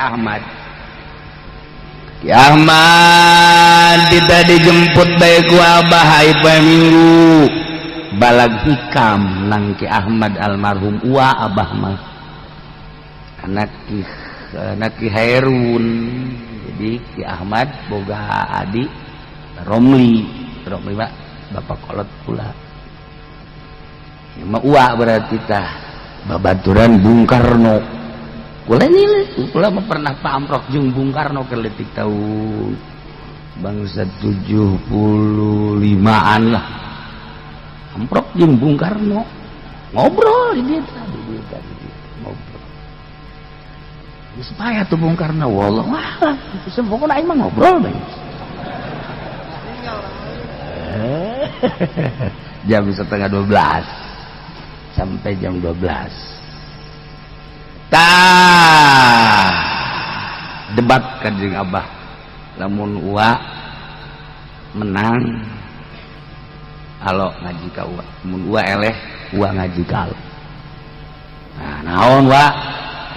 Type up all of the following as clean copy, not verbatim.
Ahmad. Ki Ahmad tidak dijemput bae ku Abah hai poe Minggu. Balag hikam nang Ki Ahmad almarhum Ua Abah mah. Anak Ki Hairun. Jadi Ki Ahmad boga adik Romli mah bapak kolot pula. Mah Ua berarti tah babaturan Bung Karno. Kula mah pernah pamprok jeung Bung Karno keletik tahun bangsa 75-an lah. Pamprok jeung Bung Karno. Ngobrol di dia tadi ngobrol. Supaya tuh Bung Karno wallah wah sempurna aing mah ngobrol bae. Jam 11:30 sampai jam 12. Debat kan jeung Abah. Lamun Ua menang alo ngaji ka Ua. Mun Ua eleh, Ua ngaji ka alo. Nah, naon Wa?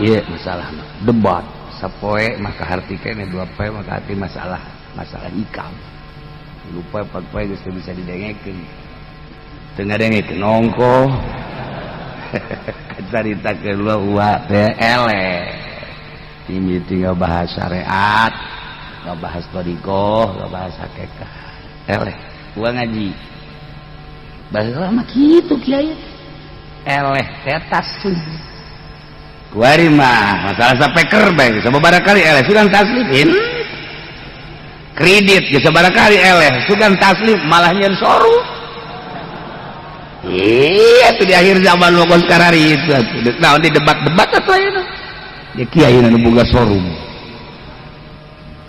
Ieu masalahna. Debat sapoe maka harti kene dua poe maka hati masalah ikam. Lupa poe geus bisa didengekeun. Teu ngadengekeun nongko. Caritakeun Ua teh eleh. Timiti ngabahas syariat, ngabahas thariqah, ngabahas hakikah. Eleh, Ua ngaji. Bahasa mah kitu kiai. Eleh teh taslim. Kuari mah masalah sapeker bae sababaraha kali eleh sugan taslifin. Kredit geus sabaraha kali eleh sugan taslim malah nyeun soru. Iya tuh di akhir zaman lo karari itu nah di debat-debat atau ayeuna ya kiai nu boga sorum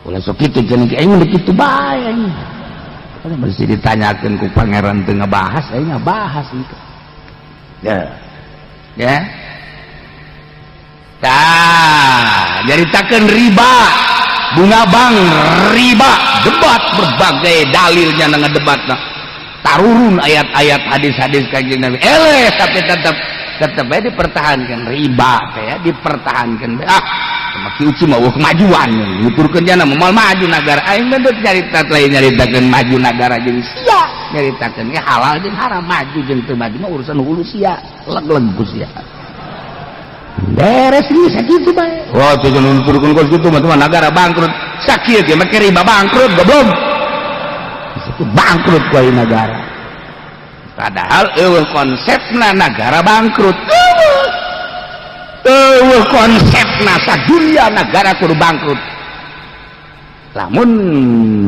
ulah sok kitu cenah kiai mah kitu bae anjing kada mesti ditanyakeun ku pangeran teu ngabahas aing ngabahas gitu ya tah nyaritakeun riba bunga bank riba debat berbagai dalilnya nang debatna tarurun ayat-ayat hadis-hadis kanjeng Nabi eleh tapi tetap aja dipertahankan riba teh dipertahankan sama ki uci mah kemajuan nguturkeun jana moal maju negara aing mah nyarita lain nyaritakeun maju negara jeung sia nyaritakeun ge halal jeung haram maju jeung teu maju mah urusan hulu sia leg-leg ku sia beres ieu sakitu bae oh teu nuturkeun kos kitu mah negara bangkrut sakieu ge make riba bangkrut goblok itu bangkrut ku negara padahal eueuh konsepna negara bangkrut eueuh konsepna sadunya negara kudu bangkrut lamun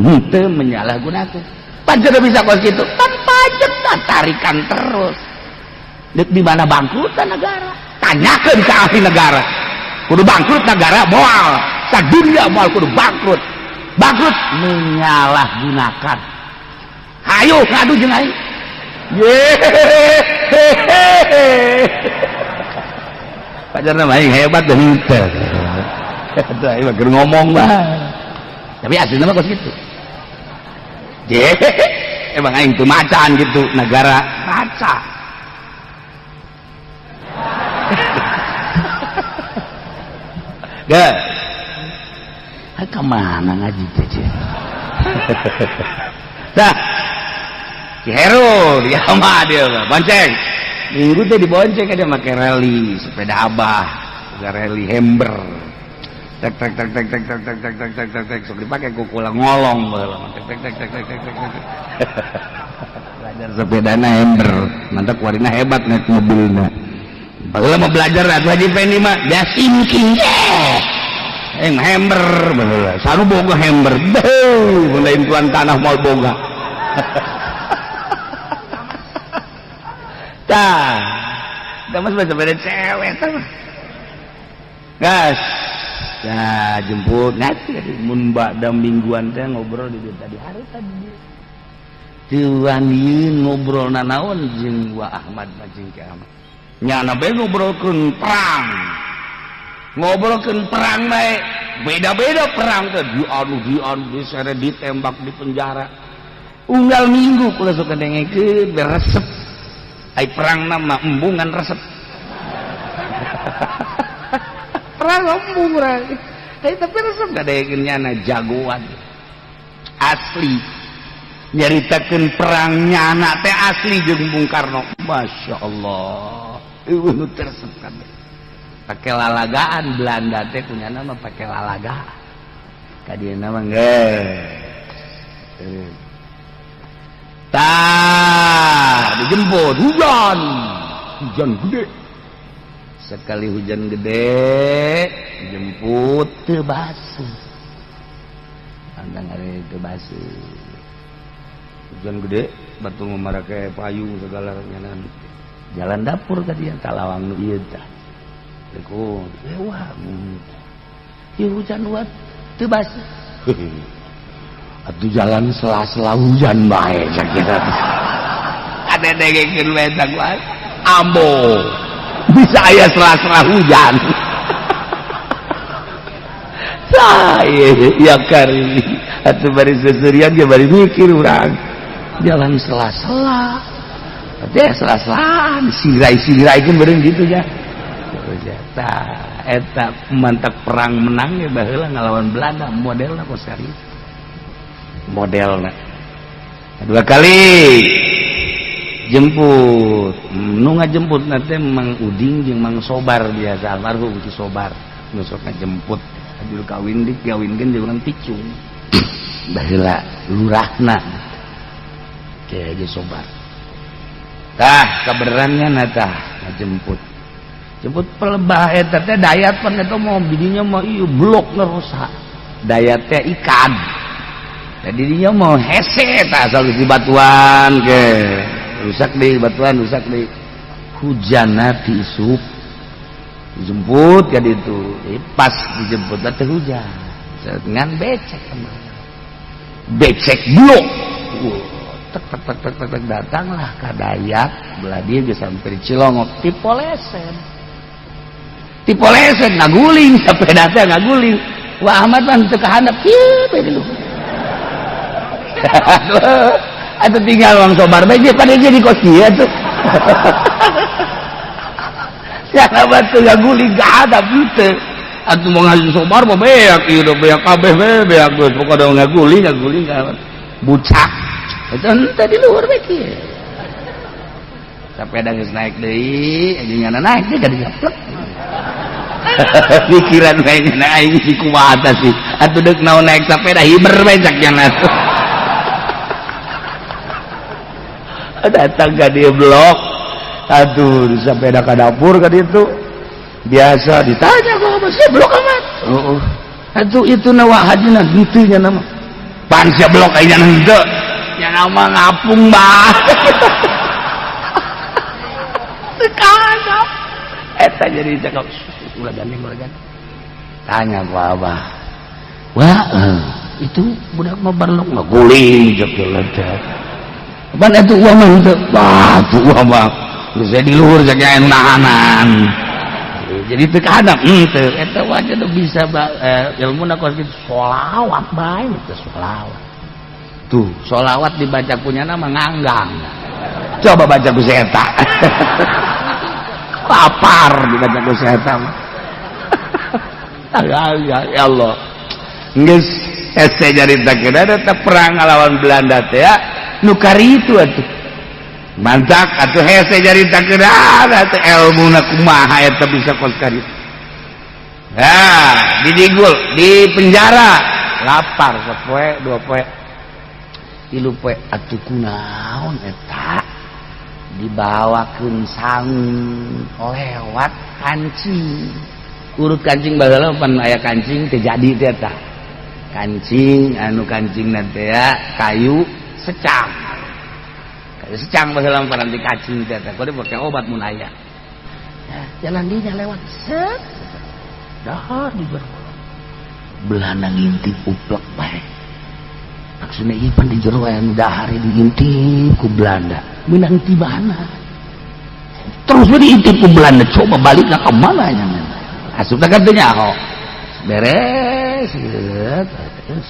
henteu menyalahgunakeun pancen bisa kos kitu kan pajak tarikan terus deuk di mana bangkrutna negara tanyakeun ka ahli negara kudu bangkrut negara moal sadunya moal kudu bangkrut menyalahgunakan. Ayo ngadu jeung aing. Pajarna mah aing hebat dan henteu. Eta aing mah keur ngomong mah. Tapi aslinya mah kos kitu. Emang aing teu macan gitu negara maca. Ge. Hai kemana ngaji teh? Dah. Ki Heru dia mah dia bonceng. Minggu teh dibonceng dia make rally sepeda Abah, rally Hember. Tek sok dipake ku kula ngolong baheula. Tek. Belajar sepedana Hember, mantap warina hebat naik mobilna. Baheula mau belajar atuh Haji Pendi mah dia sinking. Hember baheula. Sanu boga Hember. Beuh, lain tuan tanah moal boga. Tah, damas sepeda cewek tah. Gas. Ya jemput nanti mun bada mingguan teh ngobrol di tadi hari tadi. Tuan ieu ngobrol nanaon jeung Wa Ahmad jeung Ki Ahmad. Nyana bae ngobrolkeun perang. Ngobrolkeun perang bae. Beda-beda perang teh di anu disere ditembak di penjara. Unggal minggu kula sok dengekeun beresep. Ai perang nama embungan resep. Perang embung urang. Tapi resep gadaykeunnyana jagoan asli nyaritakeun perangnya anak teh asli jeung Bung Karno. Masya Allah nu tersep kabeh pake lalagaan. Belanda teh punya nama pake lalagaan kadieu nama geus dijemput hujan gede. Sekali hujan gede dijemput teu basuh. Andang ari teu basuh. Hujan gede batu ngamarake payung segala nyanan. Jalan dapur ka dieu talawang nu ieu tah. Deku, wah. Ieu hujan buat teu basuh. Atuh jalan sela-sela hujan bae sakira. Ada dengekeun we tak wae. Ambo. Bisa aya sela-sela hujan. Saya ya kari atuh bari seserian ge bari mikir urang. Jalan sela-sela. Teh sela-selaan sirai-siraikeun beureung gitu ya. Eta mantap perang menang ya baheula ngalawan Belanda modelna kos kari. Modelna. Dua kali jemput nu ngajemput nanti Mang Uding jeung Mang Sobar biasa almarhum Ki Sobar nu sok ngajemput ajul kawin dikawinkeun jeung urang Picung baheula lurahna ke Ki Sobar tah kaberannya tah ngajemput jemput pelebah eta teh dayat pan eta mah bidinya mah ieu blok ngerusak dayat teh ikan jadi dinya mau hese tah asal di batuan ke rusak di batuan rusak di hujanna diisup dijemput ka ditu pas dijemput teh hujan dengan becek becek blok tek datanglah ka Dayak belah dia geus sampai di Cilongok tipolesen ngaguling sepeda teh ngaguling Wah Ahmad mah teu kahandap kieu bae dulu atuh tinggal Mang Sobar bae ge pada jadi kos kieu atuh. Siapa batu ngaguling kahandap teu. Atuh mau ngaji Sobar mah beak ieu do beak kabeh beak geus pokona ngaguling ka bucak. Eta teh di luhur bae kieu. Sepeda geus naik deui, anjeunna naik deui ka dieu plek. Pikiran bae nya aing si kumaha sih. Atuh deuk naon naik sepeda hiber bae cak nya datang ke dia blok aduh sepeda ke dapur ke itu biasa ditanya kok apa sih blok amat aduh itu nawa hadina gitu nya nama pan sia blok aja henteu nya nama ngapung bah sekarang eta jadi cakap ulah gandeng tanya ku abah wah itu budak mah barlok mah guling jok ledet ban itu uang mah henteu wah itu uang mah geus di luhur saja anu nahanan jadi teu kahandap henteu eta wae teh bisa ilmuna kos kitu sholawat bae teh sholawat tuh sholawat dibaca punya nama nganggang coba baca ku eta lapar dibaca ku eta ya Allah geus hese jaritakeun ada perang ngalawan Belanda teh ya nu kari itu atuh mantak atuh hese jaritakeun atuh elmuna kumaha eta bisa kos kari didigul di penjara lapar sapoe dua poe tilu poe atuh kunaon eta dibawakeun sang lewat kancing urut kancing baheula pan aya kancing teh jadi teh eta kancing anu kancingna teh kayu secang baheula paranti kancing teh kudu pake obat mun aya jalan dinya lewat set dahar di Belanda ngintip uplek bae maksudna ieu pan di jero aya dahar diintip ku Belanda meunang tibana terus we diintip ku Belanda coba balik ka mana nya asupna ka teh nyaho beres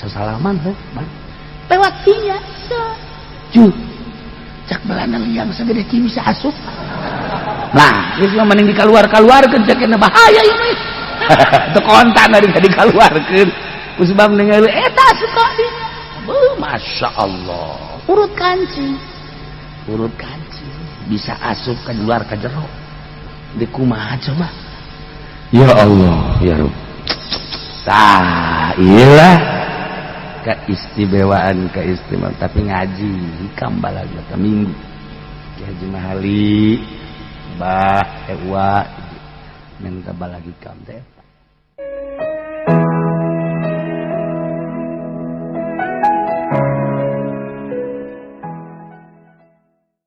sasalaman lewat dinya cuy cak Belanda liang segede ki bisa asup nah geus mah mending dikaluar-kaluarkeun cak kena bahaya ieu mah teu kontan ari dikaluarkeun ku sebab ningali eta suka dinya masya Allah urut kancing bisa asup ke luar ke jero di kumaha coba ya Allah ya Rabb tah iyalah keistimewaan tapi ngaji hikam balaga ka minggu Ki Haji Mahali Bah Ewa minta balaga hikam teh